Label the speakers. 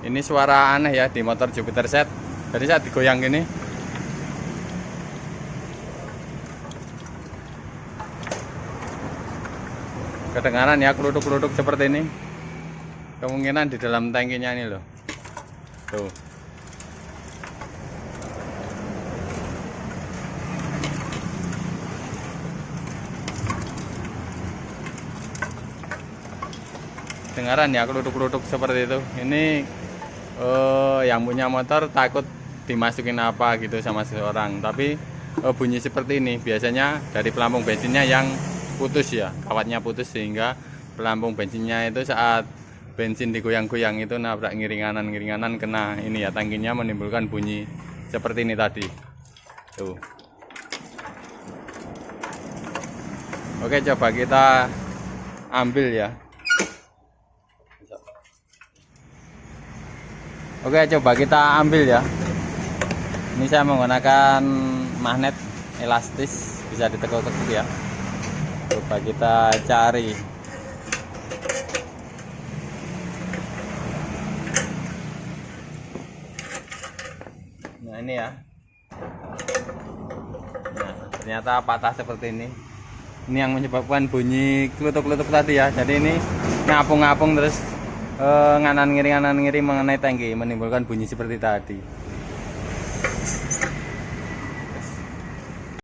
Speaker 1: Ini suara aneh ya di motor Jupiter Z. Jadi saat digoyang gini, kedengaran ya kerutuk-kerutuk seperti ini. Kemungkinan di dalam tangkinya ini loh. Tuh. Dengaran ya kerutuk-kerutuk seperti itu. Ini yang punya motor takut dimasukin apa gitu sama seseorang. Tapi bunyi seperti ini biasanya dari pelampung bensinnya yang putus ya, kawatnya putus, sehingga pelampung bensinnya itu saat bensin digoyang-goyang itu nabrak ngiringanan kena ini ya tangkinya, menimbulkan bunyi seperti ini tadi. Tuh. Oke, coba kita ambil ya. Oke, coba kita ambil ya. Ini saya menggunakan magnet elastis, bisa ditekuk-tekuk ya. Coba kita cari. Nah, ini ya. Nah, ternyata patah seperti ini. Ini yang menyebabkan bunyi kelutuk-kelutuk tadi ya. Jadi ini ngapung-ngapung terus nganan ngiri mengenai tangki, menimbulkan bunyi seperti tadi.